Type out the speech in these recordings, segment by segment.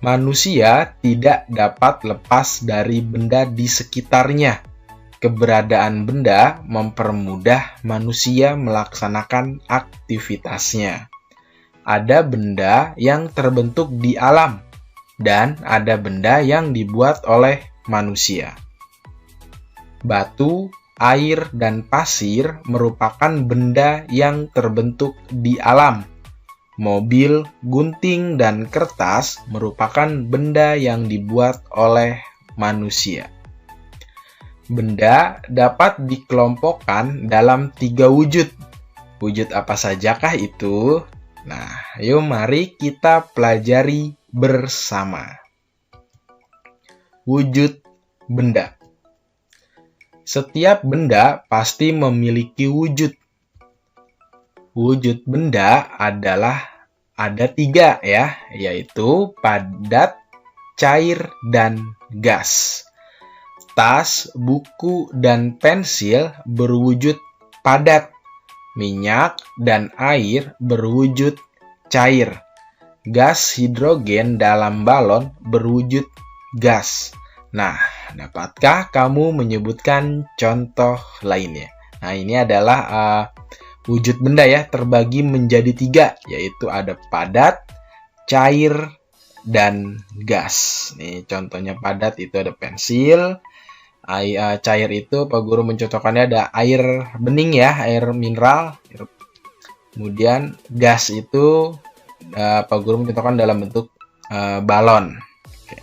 Manusia tidak dapat lepas dari benda di sekitarnya. Keberadaan benda mempermudah manusia melaksanakan aktivitasnya. Ada benda yang terbentuk di alam, dan ada benda yang dibuat oleh manusia. Batu, air, dan pasir merupakan benda yang terbentuk di alam. Mobil, gunting, dan kertas merupakan benda yang dibuat oleh manusia. Benda dapat dikelompokkan dalam 3 wujud. Wujud apa sajakah itu? Nah, yuk mari kita pelajari bersama. Wujud benda. Setiap benda pasti memiliki wujud. Wujud benda ada 3 ya, yaitu padat, cair, dan gas. Tas, buku, dan pensil berwujud padat. Minyak dan air berwujud cair. Gas hidrogen dalam balon berwujud gas. Nah, dapatkah kamu menyebutkan contoh lainnya? Nah, ini adalah wujud benda ya, terbagi menjadi 3, yaitu ada padat, cair, dan gas. Nih contohnya padat itu ada pensil, cair itu Pak Guru mencontohkannya ada air bening ya, air mineral. Kemudian gas itu Pak Guru mencontohkan dalam bentuk balon. Oke.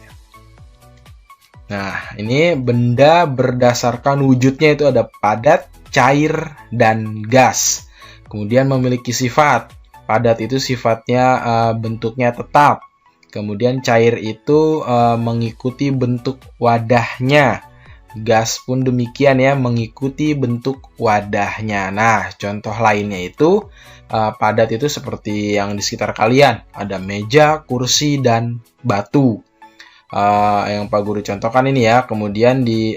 Nah, ini benda berdasarkan wujudnya itu ada padat, cair, dan gas. Kemudian memiliki sifat. Padat itu sifatnya bentuknya tetap. Kemudian cair itu mengikuti bentuk wadahnya. Gas pun demikian ya, mengikuti bentuk wadahnya. Nah, contoh lainnya itu padat itu seperti yang di sekitar kalian. Ada meja, kursi, dan batu. Yang Pak Guru contohkan ini ya. Kemudian di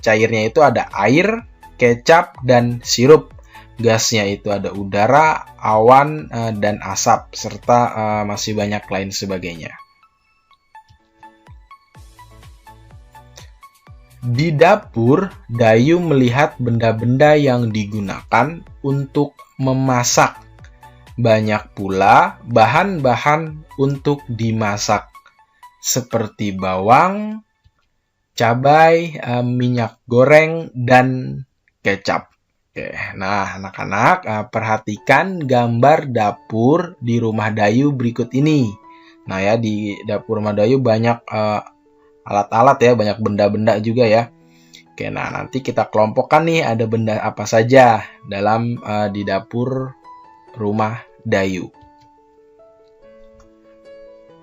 cairnya itu ada air, kecap, dan sirup. Gasnya itu ada udara, awan, dan asap, serta masih banyak lain sebagainya. Di dapur, Dayu melihat benda-benda yang digunakan untuk memasak. Banyak pula bahan-bahan untuk dimasak, seperti bawang, cabai, minyak goreng, dan kecap. Oke, nah anak-anak perhatikan gambar dapur di rumah Dayu berikut ini. Nah ya, di dapur rumah Dayu banyak alat-alat ya, banyak benda-benda juga ya. Oke, nah nanti kita kelompokkan nih ada benda apa saja dalam di dapur rumah Dayu.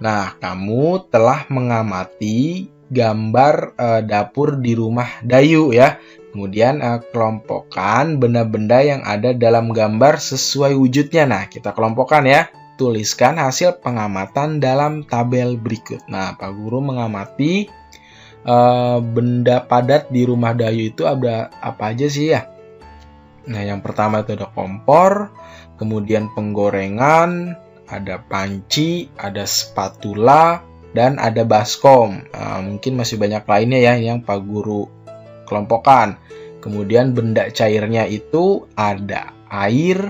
Nah, kamu telah mengamati gambar dapur di rumah Dayu ya. Kemudian kelompokkan benda-benda yang ada dalam gambar sesuai wujudnya. Nah, kita kelompokkan ya. Tuliskan hasil pengamatan dalam tabel berikut. Nah, Pak Guru mengamati benda padat di rumah Dayu itu ada apa aja sih ya? Nah, yang pertama itu ada kompor, kemudian penggorengan, ada panci, ada spatula, dan ada baskom. Mungkin masih banyak lainnya ya yang Pak Guru kelompokkan. Kemudian benda cairnya itu ada air,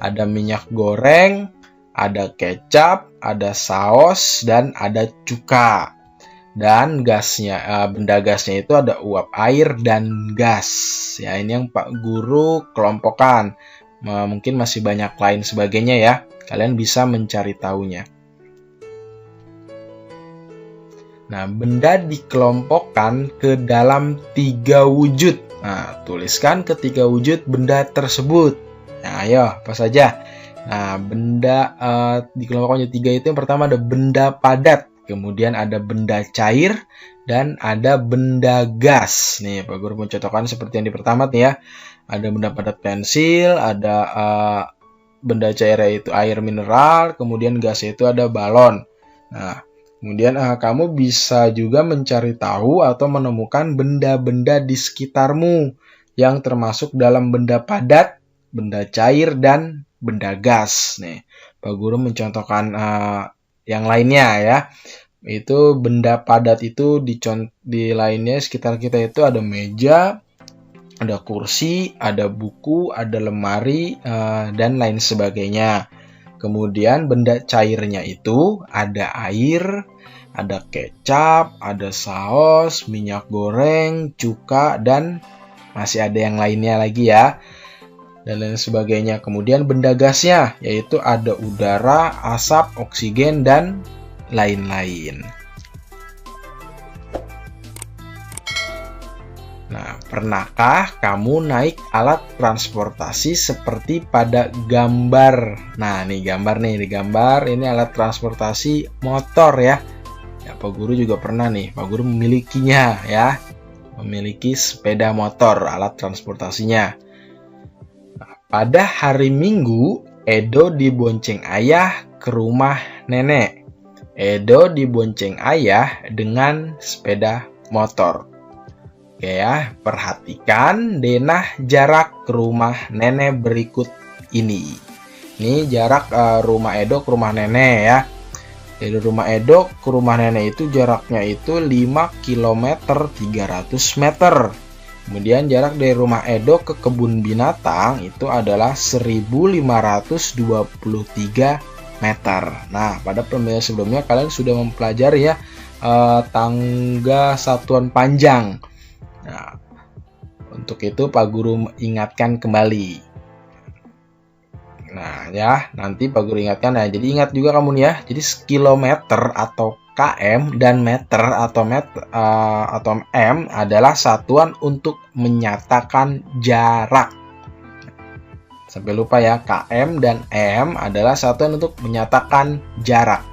ada minyak goreng, ada kecap, ada saus, dan ada cuka. Dan gasnya, benda gasnya itu ada uap air dan gas. Ya, ini yang Pak Guru kelompokkan. Mungkin masih banyak lain sebagainya ya. Kalian bisa mencari tahunya. Nah, benda dikelompokkan ke dalam 3 wujud. Nah, tuliskan ke 3 wujud benda tersebut. Nah, ayo, apa saja? Nah, benda dikelompokkan jadi 3 itu yang pertama ada benda padat, kemudian ada benda cair, dan ada benda gas. Nih, Pak Guru mencontohkan seperti yang di pertama nih ya. Ada benda padat pensil, ada benda cairnya itu air mineral, kemudian gasnya itu ada balon. Nah, kemudian kamu bisa juga mencari tahu atau menemukan benda-benda di sekitarmu yang termasuk dalam benda padat, benda cair, dan benda gas. Nih, Pak Guru mencontohkan yang lainnya ya. Itu benda padat itu di lainnya sekitar kita itu ada meja, ada kursi, ada buku, ada lemari, dan lain sebagainya. Kemudian benda cairnya itu ada air, ada kecap, ada saus, minyak goreng, cuka, dan masih ada yang lainnya lagi ya. Dan lain sebagainya. Kemudian benda gasnya yaitu ada udara, asap, oksigen, dan lain-lain. Nah, pernahkah kamu naik alat transportasi seperti pada gambar? Nah, nih gambar nih, di gambar ini alat transportasi motor ya. Ya, Pak Guru juga pernah nih, Pak Guru memilikinya ya. Memiliki sepeda motor, alat transportasinya. Nah, pada hari Minggu, Edo dibonceng ayah ke rumah nenek. Edo dibonceng ayah dengan sepeda motor. Oke ya, perhatikan denah jarak ke rumah nenek berikut ini. Ini jarak rumah Edo ke rumah nenek ya. Dari rumah Edo ke rumah nenek itu jaraknya itu 5 km 300 meter. Kemudian jarak dari rumah Edo ke kebun binatang itu adalah 1523 meter. Nah, pada pemilihan sebelumnya kalian sudah mempelajari ya tangga satuan panjang. Nah, untuk itu Pak Guru ingatkan kembali. Nah, ya, nanti Pak Guru ingatkan. Nah, jadi ingat juga kamu nih ya. Jadi kilometer atau km dan meter atau m adalah satuan untuk menyatakan jarak. Sampai lupa ya, km dan m adalah satuan untuk menyatakan jarak.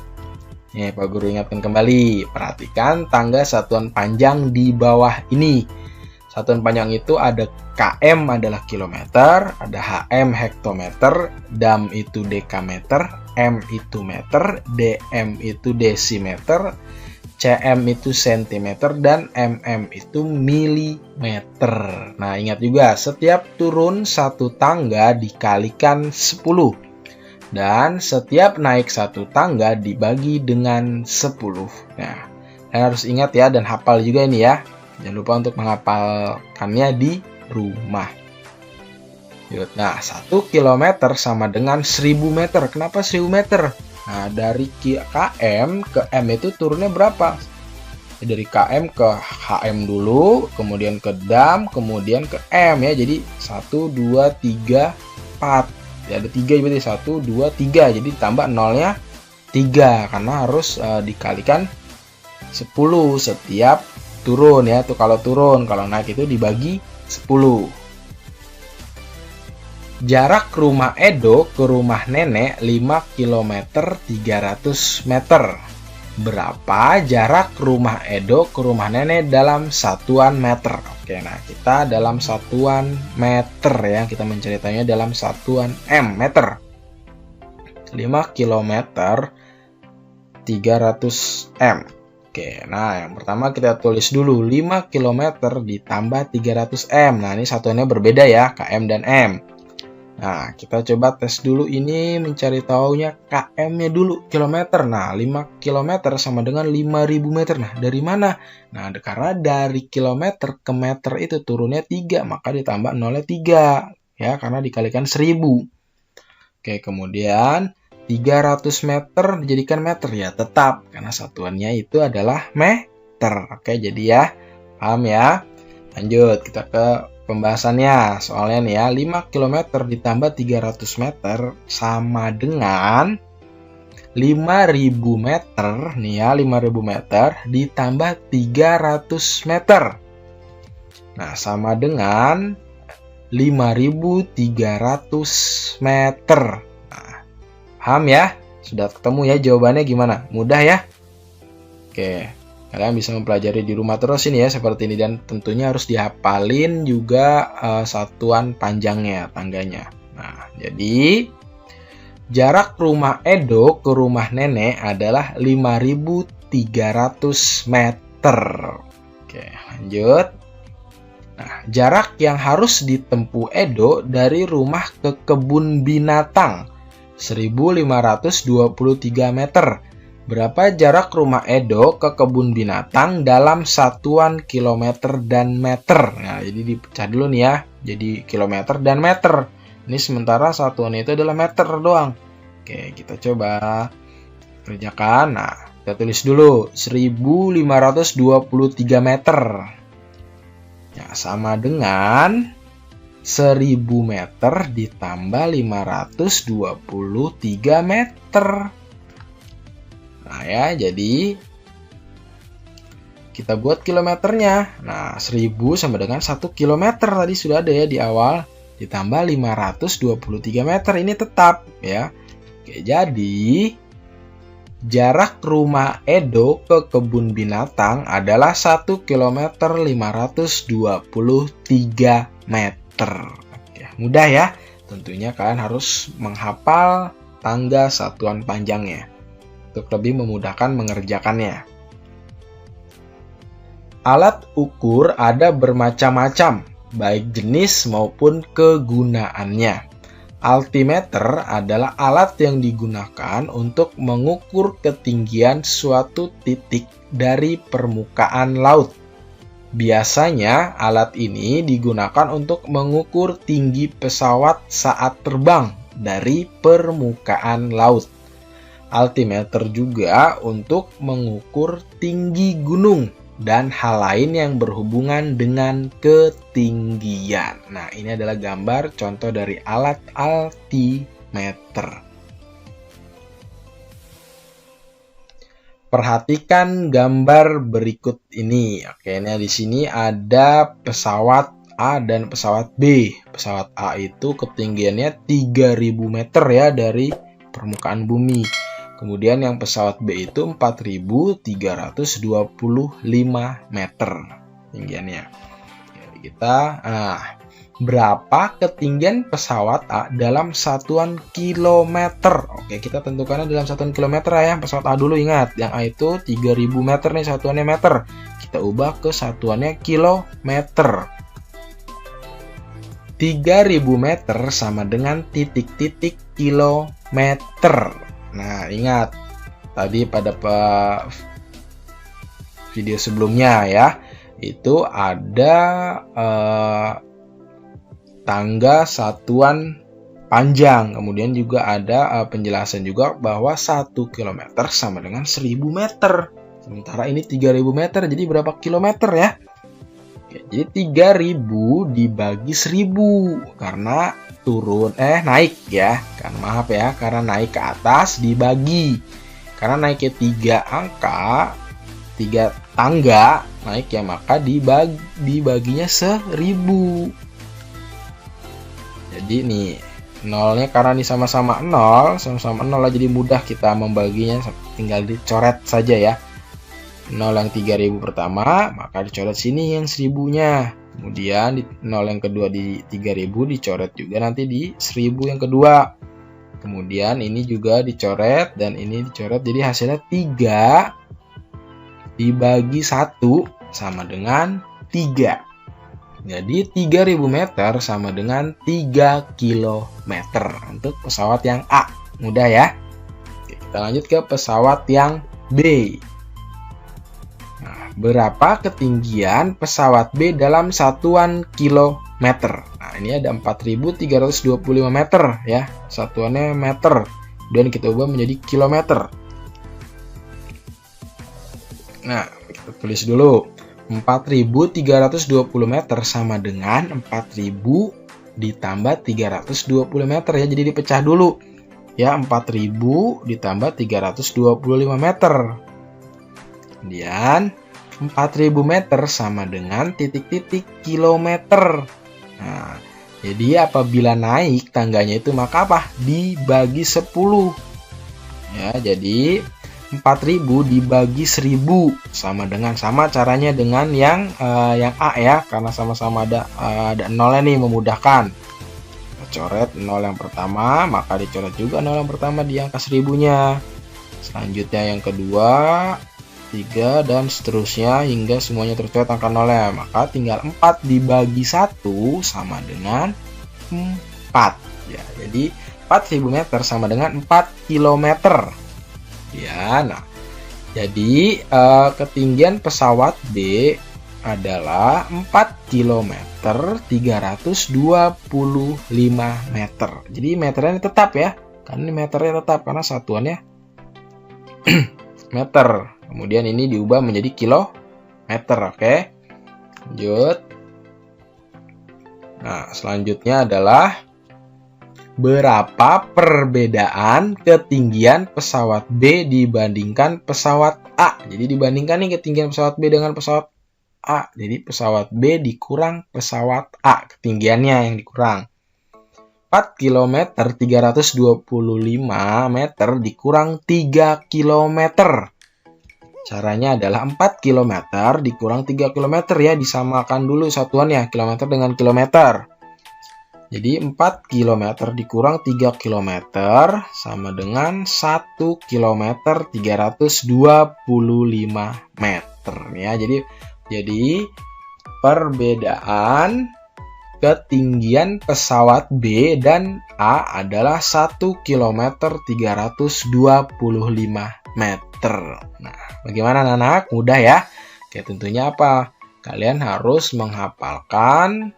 Nih, Pak Guru ingatkan kembali. Perhatikan tangga satuan panjang di bawah ini. Satuan panjang itu ada km adalah kilometer, ada hm hektometer, dam itu dekameter, m itu meter, dm itu desimeter, cm itu sentimeter, dan mm itu milimeter. Nah, ingat juga setiap turun satu tangga dikalikan 10 dan setiap naik satu tangga dibagi dengan 10. Nah, kalian harus ingat ya dan hafal juga ini ya. Jangan lupa untuk menghafalkannya di rumah. Nah, 1 km sama dengan 1000 meter. Kenapa 1000 meter? Nah, dari km ke m itu turunnya berapa? Dari km ke hm dulu, kemudian ke dam, kemudian ke m ya. Jadi 1, 2, 3, 4. Ya, ada 3 berarti 1, 2, 3. Jadi tambah nolnya 3 karena harus dikalikan 10 setiap turun ya. Tuh kalau turun, kalau naik itu dibagi 10. Jarak rumah Edo ke rumah nenek 5 km 300 meter. Berapa jarak rumah Edo ke rumah nenek dalam satuan meter? Oke, nah kita dalam satuan meter ya. Kita menceritanya dalam satuan meter. 5 km 300 m. Oke, nah yang pertama kita tulis dulu 5 km ditambah 300 m. Nah, ini satuannya berbeda ya, km dan m. Nah, kita coba tes dulu ini mencari tahunya km-nya dulu, kilometer. Nah, 5 km sama dengan 5000 meter. Nah, dari mana? Nah, karena dari kilometer ke meter itu turunnya 3, maka ditambah nolnya 3. Ya, karena dikalikan 1000. Oke, kemudian 300 meter dijadikan meter ya, tetap karena satuannya itu adalah meter. Oke, jadi ya paham ya. Lanjut kita ke pembahasannya. Soalnya nih ya, 5 km ditambah 300 meter sama dengan 5000 meter nih ya, 5000 meter ditambah 300 meter. Nah, sama dengan 5300 meter. Paham ya? Sudah ketemu ya jawabannya gimana? Mudah ya? Oke, kalian bisa mempelajari di rumah terus ini ya seperti ini dan tentunya harus dihafalin juga satuan panjangnya, tangganya. Nah, jadi jarak rumah Edo ke rumah nenek adalah 5300 meter. Oke, lanjut. Nah, jarak yang harus ditempuh Edo dari rumah ke kebun binatang 1523 meter. Berapa jarak rumah Edo ke kebun binatang dalam satuan kilometer dan meter? Nah, jadi dipecah dulu nih ya. Jadi kilometer dan meter. Ini sementara satuan itu adalah meter doang. Oke, kita coba kerjakan. Nah, kita tulis dulu 1523 meter. Ya, sama dengan 1000 meter ditambah 523 meter. Nah ya, jadi kita buat kilometernya. Nah, 1000 sama dengan 1 kilometer tadi sudah ada ya di awal. Ditambah 523 meter, ini tetap ya. Oke, jadi jarak rumah Edo ke kebun binatang adalah 1 kilometer 523 meter. Oke, mudah ya. Tentunya kalian harus menghafal tangga satuan panjangnya untuk lebih memudahkan mengerjakannya. Alat ukur ada bermacam-macam, baik jenis maupun kegunaannya. Altimeter adalah alat yang digunakan untuk mengukur ketinggian suatu titik dari permukaan laut. Biasanya, alat ini digunakan untuk mengukur tinggi pesawat saat terbang dari permukaan laut. Altimeter juga untuk mengukur tinggi gunung dan hal lain yang berhubungan dengan ketinggian. Nah, ini adalah gambar contoh dari alat altimeter. Perhatikan gambar berikut ini. Oke, ini di sini ada pesawat A dan pesawat B. Pesawat A itu ketinggiannya 3000 meter ya dari permukaan bumi. Kemudian yang pesawat B itu 4325 meter tinggiannya. Jadi berapa ketinggian pesawat A dalam satuan kilometer? Oke, kita tentukannya dalam satuan kilometer ya. Pesawat A dulu, ingat. Yang A itu 3000 meter nih, satuannya meter. Kita ubah ke satuannya kilometer. 3000 meter sama dengan titik-titik kilometer. Nah, ingat tadi pada video sebelumnya ya, itu ada tangga satuan panjang. Kemudian juga ada penjelasan juga bahwa 1 km sama dengan 1000 meter. Sementara ini 3000 meter, jadi berapa kilometer ya? Oke, jadi 3000 dibagi 1000 karena naik ya. Kan maaf ya, karena naik ke atas dibagi. Karena naiknya 3 angka, 3 tangga naik ya, maka dibaginya 1000. Jadi nih, nolnya karena ini sama-sama 0 lah, jadi mudah kita membaginya, tinggal dicoret saja ya. 0 yang 3000 pertama, maka dicoret sini yang 1000-nya. Kemudian di 0 yang kedua di 3000 dicoret juga nanti di 1000 yang kedua. Kemudian ini juga dicoret dan ini dicoret, jadi hasilnya 3 dibagi 1 sama dengan 3. Jadi 3000 meter sama dengan 3 km untuk pesawat yang A. Mudah ya. Oke, kita lanjut ke pesawat yang B. Nah, berapa ketinggian pesawat B dalam satuan kilometer? Nah, ini ada 4325 meter ya. Satuannya meter. Dan kita ubah menjadi kilometer. Nah, kita tulis dulu. 4320 meter sama dengan 4000 ditambah 320 meter ya. Jadi dipecah dulu. Ya, 4000 ditambah 325 meter. Kemudian 4000 meter sama dengan titik-titik kilometer. Nah, jadi apabila naik tangganya itu maka apa? Dibagi 10. Ya, jadi 4000 dibagi 1000 sama caranya dengan yang A ya, karena sama-sama ada nolnya nih, memudahkan. Kita coret 0 yang pertama, maka dicoret juga 0 yang pertama di angka 1000-nya. Selanjutnya yang kedua, 3 dan seterusnya hingga semuanya tercoret angka 0-nya. Maka tinggal 4 dibagi 1 sama dengan 4 ya. Jadi 4000 meter sama dengan 4 km. Ya, nah Jadi ketinggian pesawat B adalah 4 km 325 meter. Jadi meternya tetap ya. Kan ini meternya tetap karena satuannya meter. Kemudian ini diubah menjadi kilometer, oke. Lanjut. Nah, selanjutnya adalah berapa perbedaan ketinggian pesawat B dibandingkan pesawat A. Jadi dibandingkan nih ketinggian pesawat B dengan pesawat A. Jadi pesawat B dikurang pesawat A. Ketinggiannya yang dikurang. 4 km 325 meter dikurang 3 km. Caranya adalah 4 km dikurang 3 km ya. Disamakan dulu satuannya, kilometer dengan kilometer. Jadi 4 km dikurang 3 km sama dengan 1 km 325 meter ya. Jadi perbedaan ketinggian pesawat B dan A adalah 1 km 325 meter. Nah, bagaimana anak-anak? Mudah ya? Oke, tentunya apa? Kalian harus menghafalkan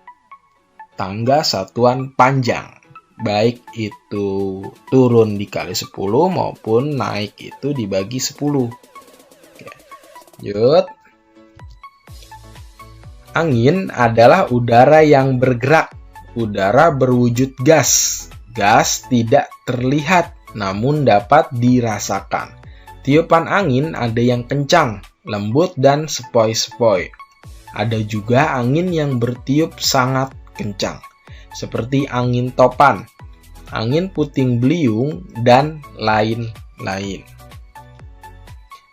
tangga satuan panjang, baik itu turun dikali 10 maupun naik itu dibagi 10. Oke, lanjut. Angin adalah udara yang bergerak. Udara berwujud gas. Gas tidak terlihat namun dapat dirasakan. Tiupan angin ada yang kencang, lembut dan sepoi-sepoi. Ada juga angin yang bertiup sangat kencang, seperti angin topan, angin puting beliung, dan lain-lain.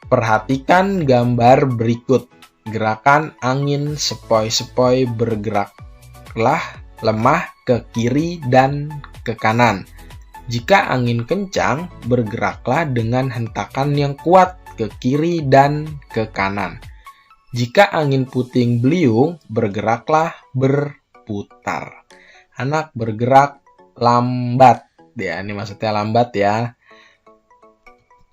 Perhatikan gambar berikut. Gerakan angin sepoi-sepoi bergeraklah lemah ke kiri dan ke kanan. Jika angin kencang, bergeraklah dengan hentakan yang kuat ke kiri dan ke kanan. Jika angin puting beliung, bergeraklah berputar. Anak bergerak lambat. Ya, ini maksudnya lambat ya.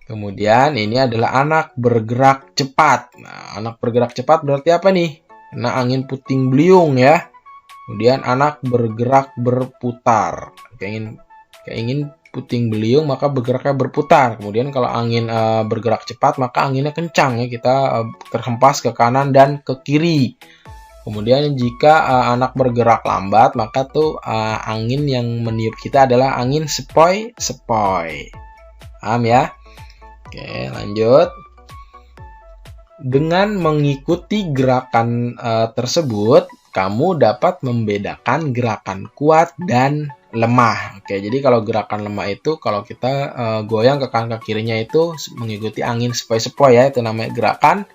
Kemudian ini adalah anak bergerak cepat. Nah, anak bergerak cepat berarti apa nih? Kena angin puting beliung ya. Kemudian anak bergerak berputar. Keingin puting beliung maka bergeraknya berputar. Kemudian kalau angin bergerak cepat maka anginnya kencang ya. Kita terhempas ke kanan dan ke kiri. Kemudian jika anak bergerak lambat maka tuh angin yang meniup kita adalah angin sepoi-sepoi. Paham ya? Oke, lanjut. Dengan mengikuti gerakan tersebut, kamu dapat membedakan gerakan kuat dan lemah. Oke, jadi kalau gerakan lemah itu kalau kita goyang ke kanan ke kirinya itu mengikuti angin sepoi-sepoi ya, itu namanya gerakan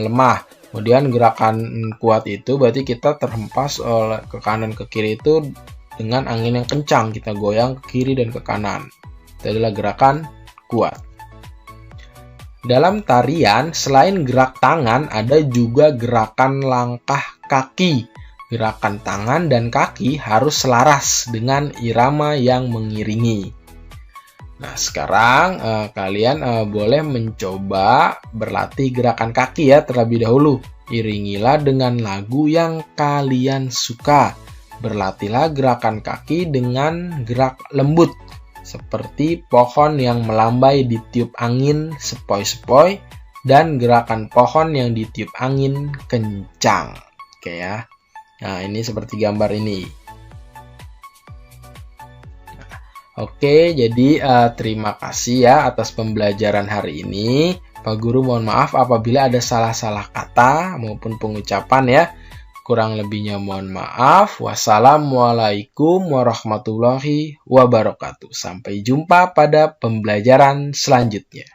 lemah. Kemudian gerakan kuat itu berarti kita terhempas ke kanan ke kiri itu dengan angin yang kencang, kita goyang ke kiri dan ke kanan. Itu adalah gerakan kuat. Dalam tarian, selain gerak tangan, ada juga gerakan langkah kaki. Gerakan tangan dan kaki harus selaras dengan irama yang mengiringi. Nah, sekarang kalian boleh mencoba berlatih gerakan kaki ya terlebih dahulu. Iringilah dengan lagu yang kalian suka. Berlatihlah gerakan kaki dengan gerak lembut. Seperti pohon yang melambai ditiup angin sepoi-sepoi dan gerakan pohon yang ditiup angin kencang. Oke ya. Nah, ini seperti gambar ini. Oke, jadi terima kasih ya atas pembelajaran hari ini. Pak Guru mohon maaf apabila ada salah-salah kata maupun pengucapan ya. Kurang lebihnya mohon maaf. Wassalamualaikum warahmatullahi wabarakatuh. Sampai jumpa pada pembelajaran selanjutnya.